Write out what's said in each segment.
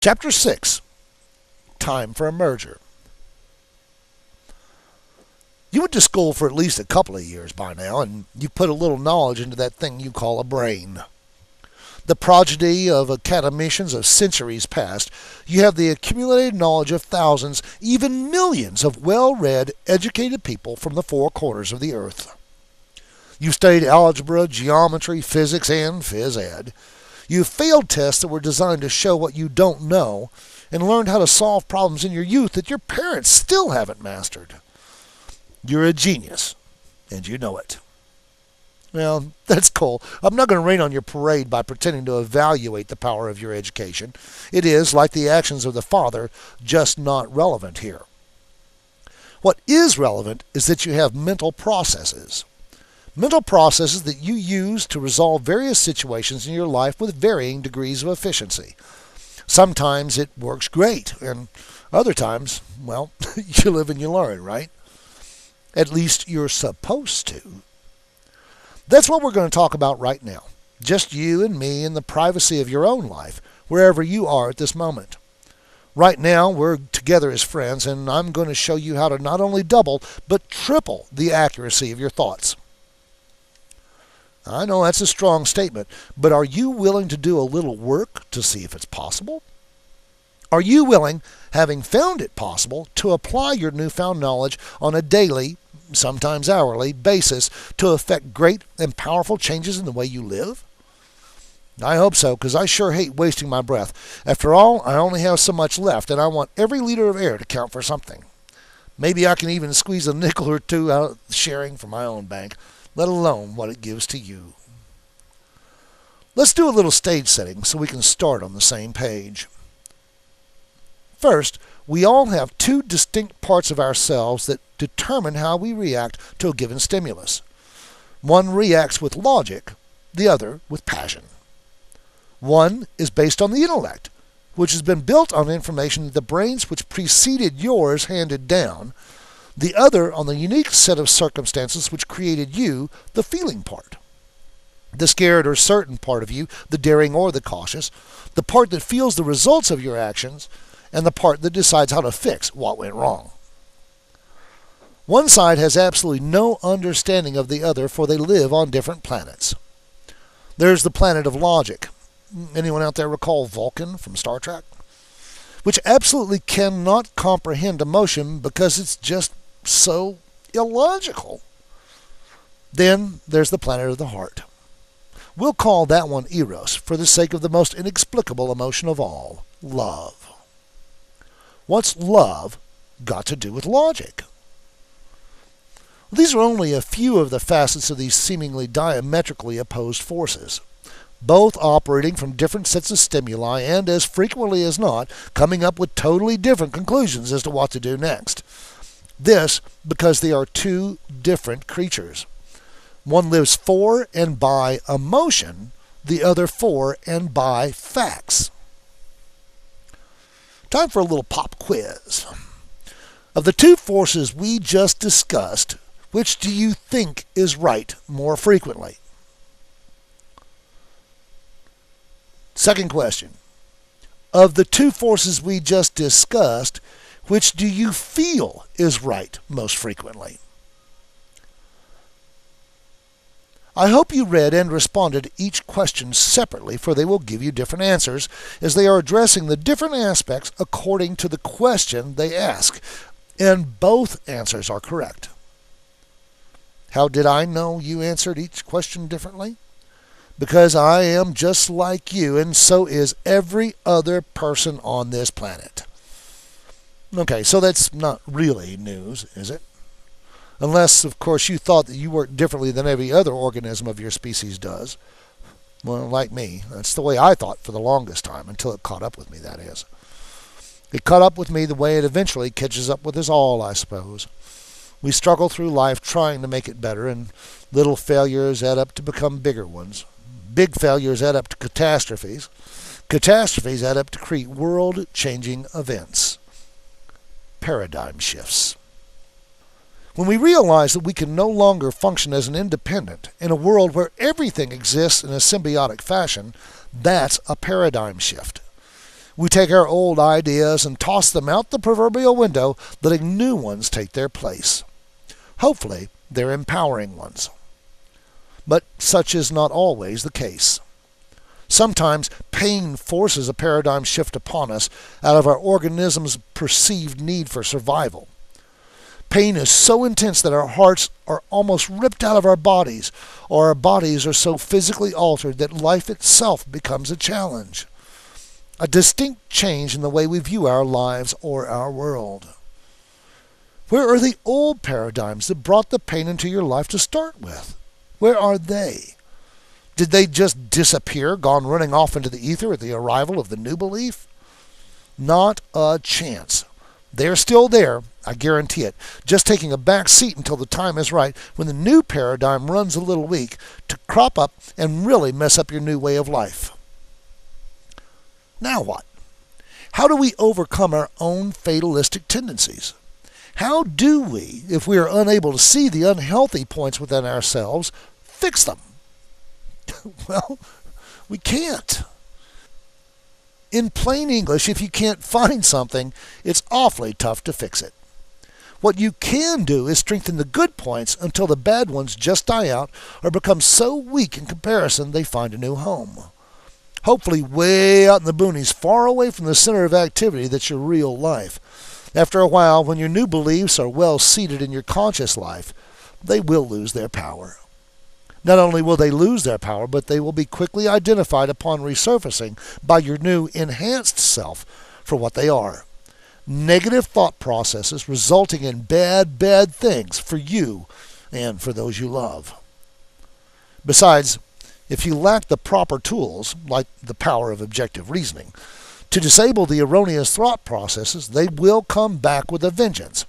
Chapter 6, Time for a Merger. You went to school for at least a couple of years by now, and you put a little knowledge into that thing you call a brain. The progeny of academicians of centuries past, you have the accumulated knowledge of thousands, even millions of well-read, educated people from the four corners of the earth. You've studied algebra, geometry, physics, and phys ed. You've failed tests that were designed to show what you don't know, and learned how to solve problems in your youth that your parents still haven't mastered. You're a genius, and you know it. Well, that's cool. I'm not going to rain on your parade by pretending to evaluate the power of your education. It is, like the actions of the Father, just not relevant here. What is relevant is that you have mental processes. Mental processes that you use to resolve various situations in your life with varying degrees of efficiency. Sometimes it works great, and other times, well, you live and you learn, right? At least you're supposed to. That's what we're going to talk about right now. Just you and me in the privacy of your own life, wherever you are at this moment. Right now, we're together as friends, and I'm going to show you how to not only double, but triple the accuracy of your thoughts. I know that's a strong statement, but are you willing to do a little work to see if it's possible? Are you willing, having found it possible, to apply your newfound knowledge on a daily, sometimes hourly, basis to effect great and powerful changes in the way you live? I hope so, because I sure hate wasting my breath. After all, I only have so much left, and I want every liter of air to count for something. Maybe I can even squeeze a nickel or two out of sharing from my own bank, let alone what it gives to you. Let's do a little stage setting so we can start on the same page. First, we all have two distinct parts of ourselves that determine how we react to a given stimulus. One reacts with logic, the other with passion. One is based on the intellect, which has been built on information that the brains which preceded yours handed down. The other on the unique set of circumstances which created you, the feeling part. The scared or certain part of you, the daring or the cautious, the part that feels the results of your actions, and the part that decides how to fix what went wrong. One side has absolutely no understanding of the other, for they live on different planets. There's the planet of logic. Anyone out there recall Vulcan from Star Trek? Which absolutely cannot comprehend emotion because it's just so illogical. Then there's the planet of the heart. We'll call that one Eros for the sake of the most inexplicable emotion of all, love. What's love got to do with logic? These are only a few of the facets of these seemingly diametrically opposed forces, both operating from different sets of stimuli and, as frequently as not, coming up with totally different conclusions as to what to do next. This because they are two different creatures. One lives for and by emotion, the other for and by facts. Time for a little pop quiz. Of the two forces we just discussed, which do you think is right more frequently? Second question. Of the two forces we just discussed, which do you feel is right most frequently? I hope you read and responded to each question separately, for they will give you different answers, as they are addressing the different aspects according to the question they ask, and both answers are correct. How did I know you answered each question differently? Because I am just like you, and so is every other person on this planet. Okay, so that's not really news, is it? Unless, of course, you thought that you worked differently than every other organism of your species does. Well, like me, that's the way I thought for the longest time, until it caught up with me, that is. It caught up with me the way it eventually catches up with us all, I suppose. We struggle through life trying to make it better, and little failures add up to become bigger ones. Big failures add up to catastrophes. Catastrophes add up to create world-changing events. Paradigm shifts. When we realize that we can no longer function as an independent in a world where everything exists in a symbiotic fashion, that's a paradigm shift. We take our old ideas and toss them out the proverbial window, letting new ones take their place. Hopefully, they're empowering ones. But such is not always the case. Sometimes pain forces a paradigm shift upon us out of our organism's perceived need for survival. Pain is so intense that our hearts are almost ripped out of our bodies, or our bodies are so physically altered that life itself becomes a challenge. A distinct change in the way we view our lives or our world. Where are the old paradigms that brought the pain into your life to start with? Where are they? Did they just disappear, gone running off into the ether at the arrival of the new belief? Not a chance. They're still there, I guarantee it, just taking a back seat until the time is right when the new paradigm runs a little weak to crop up and really mess up your new way of life. Now what? How do we overcome our own fatalistic tendencies? How do we, if we are unable to see the unhealthy points within ourselves, fix them? Well, we can't. In plain English, if you can't find something, it's awfully tough to fix it. What you can do is strengthen the good points until the bad ones just die out or become so weak in comparison they find a new home. Hopefully way out in the boonies, far away from the center of activity that's your real life. After a while, when your new beliefs are well seated in your conscious life, they will lose their power. Not only will they lose their power, but they will be quickly identified upon resurfacing by your new enhanced self for what they are. Negative thought processes resulting in bad things for you and for those you love. Besides, if you lack the proper tools, like the power of objective reasoning, to disable the erroneous thought processes, they will come back with a vengeance.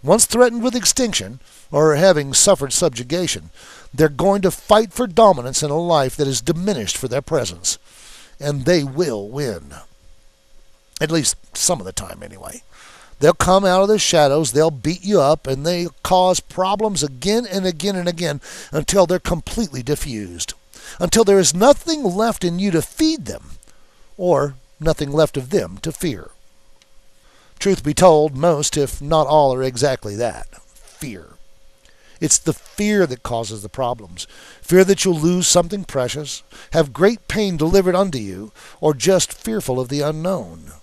Once threatened with extinction, or having suffered subjugation, they're going to fight for dominance in a life that is diminished for their presence. And they will win. At least some of the time, anyway. They'll come out of the shadows, they'll beat you up, and they'll cause problems again and again and again until they're completely diffused. Until there is nothing left in you to feed them, or nothing left of them to fear. Truth be told, most, if not all, are exactly that. Fear. It's the fear that causes the problems. Fear that you'll lose something precious, have great pain delivered unto you, or just fearful of the unknown.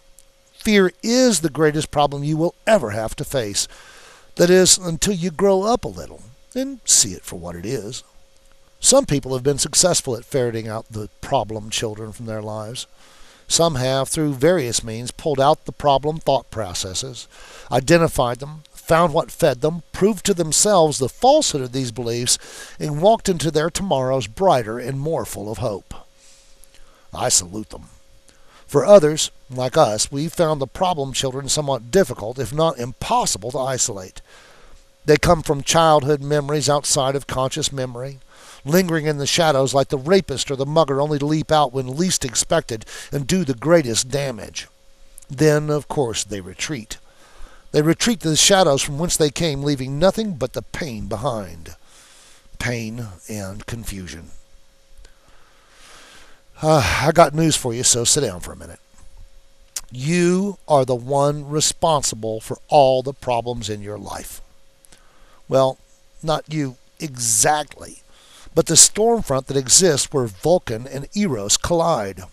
Fear is the greatest problem you will ever have to face. That is, until you grow up a little and see it for what it is. Some people have been successful at ferreting out the problem children from their lives. Some have, through various means, pulled out the problem thought processes, identified them, found what fed them, proved to themselves the falsehood of these beliefs, and walked into their tomorrows brighter and more full of hope. I salute them. For others, like us, we found the problem children somewhat difficult, if not impossible, to isolate. They come from childhood memories outside of conscious memory, lingering in the shadows like the rapist or the mugger, only to leap out when least expected and do the greatest damage. Then, of course, they retreat. They retreat to the shadows from whence they came, leaving nothing but the pain behind. Pain and confusion. I got news for you, so sit down for a minute. You are the one responsible for all the problems in your life. Well, not you exactly, but the storm front that exists where Vulcan and Eros collide.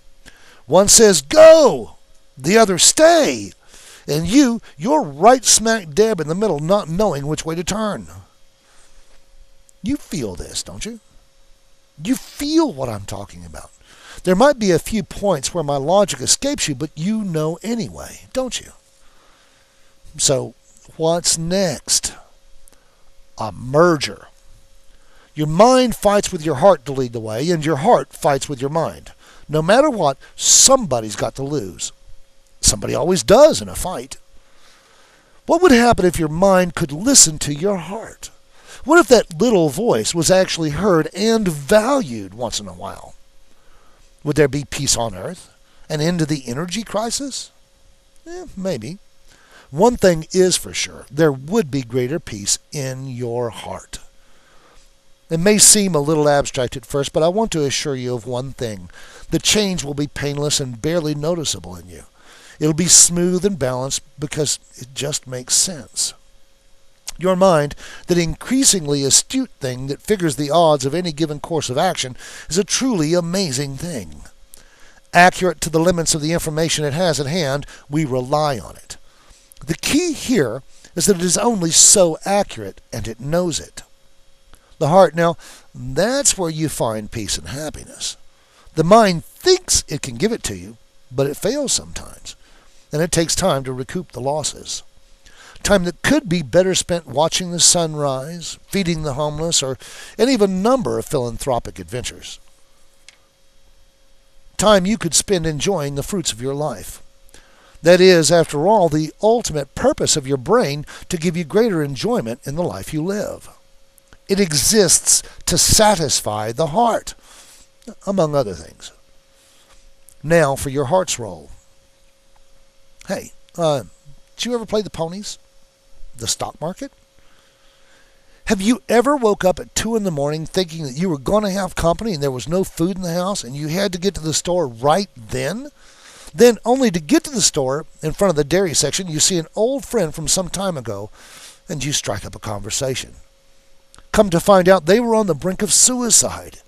One says, go! The other, stay! And you're right smack dab in the middle, not knowing which way to turn. You feel this, don't you? You feel what I'm talking about. There might be a few points where my logic escapes you, but you know anyway, don't you? So, what's next? A merger. Your mind fights with your heart to lead the way, and your heart fights with your mind. No matter what, somebody's got to lose. Somebody always does in a fight. What would happen if your mind could listen to your heart? What if that little voice was actually heard and valued once in a while? Would there be peace on earth? An end to the energy crisis? Maybe. One thing is for sure. There would be greater peace in your heart. It may seem a little abstract at first, but I want to assure you of one thing. The change will be painless and barely noticeable in you. It'll be smooth and balanced because it just makes sense. Your mind, that increasingly astute thing that figures the odds of any given course of action, is a truly amazing thing. Accurate to the limits of the information it has at hand, we rely on it. The key here is that it is only so accurate, and it knows it. The heart, now, that's where you find peace and happiness. The mind thinks it can give it to you, but it fails sometimes, and it takes time to recoup the losses. Time that could be better spent watching the sun rise, feeding the homeless, or any of a number of philanthropic adventures. Time you could spend enjoying the fruits of your life. That is, after all, the ultimate purpose of your brain to give you greater enjoyment in the life you live. It exists to satisfy the heart, among other things. Now for your heart's role. Hey, did you ever play the ponies? The stock market? Have you ever woke up at 2 in the morning thinking that you were going to have company and there was no food in the house and you had to get to the store right then? Then, only to get to the store, in front of the dairy section, you see an old friend from some time ago and you strike up a conversation. Come to find out they were on the brink of suicide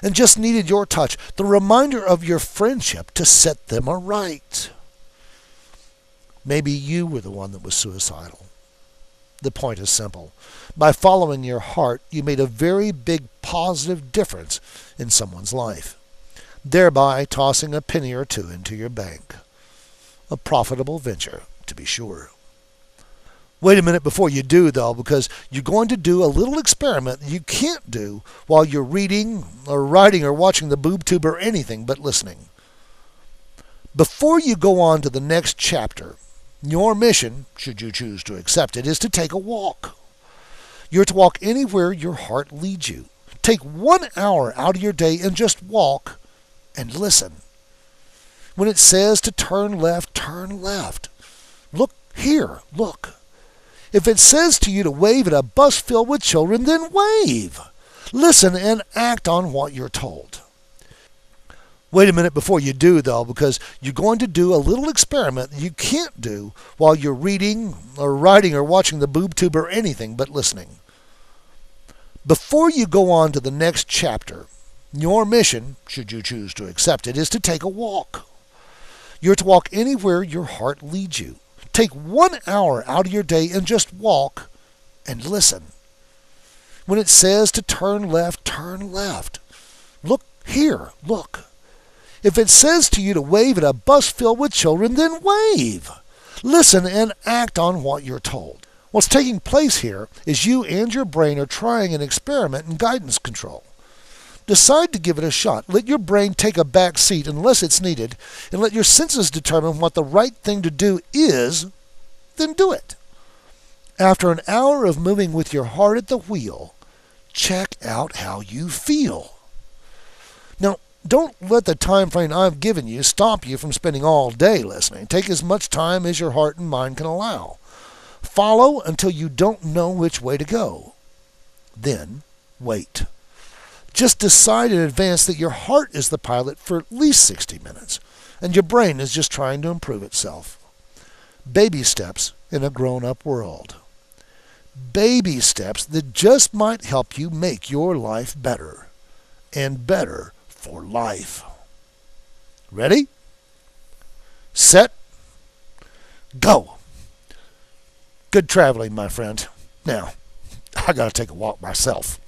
and just needed your touch, the reminder of your friendship to set them aright. Maybe you were the one that was suicidal. The point is simple. By following your heart, you made a very big positive difference in someone's life, thereby tossing a penny or two into your bank. A profitable venture, to be sure. Wait a minute before you do, though, because you're going to do a little experiment you can't do while you're reading or writing or watching the boob tube or anything but listening. Before you go on to the next chapter, your mission, should you choose to accept it, is to take a walk. You're to walk anywhere your heart leads you. Take 1 hour out of your day and just walk and listen. When it says to turn left, turn left. Look here, look. If it says to you to wave at a bus filled with children, then wave. Listen and act on what you're told. Wait a minute before you do, though, because you're going to do a little experiment you can't do while you're reading or writing or watching the boob tube or anything but listening. Before you go on to the next chapter, your mission, should you choose to accept it, is to take a walk. You're to walk anywhere your heart leads you. Take 1 hour out of your day and just walk and listen. When it says to turn left, turn left. Look here, look. If it says to you to wave at a bus filled with children, then wave. Listen and act on what you're told. What's taking place here is you and your brain are trying an experiment in guidance control. Decide to give it a shot. Let your brain take a back seat unless it's needed, and let your senses determine what the right thing to do is, then do it. After an hour of moving with your heart at the wheel, check out how you feel. Now, don't let the time frame I've given you stop you from spending all day listening. Take as much time as your heart and mind can allow. Follow until you don't know which way to go. Then, wait. Just decide in advance that your heart is the pilot for at least 60 minutes, and your brain is just trying to improve itself. Baby steps in a grown-up world. Baby steps that just might help you make your life better, and better for life. Ready? Set. Go. Good traveling, my friend. Now, I gotta take a walk myself.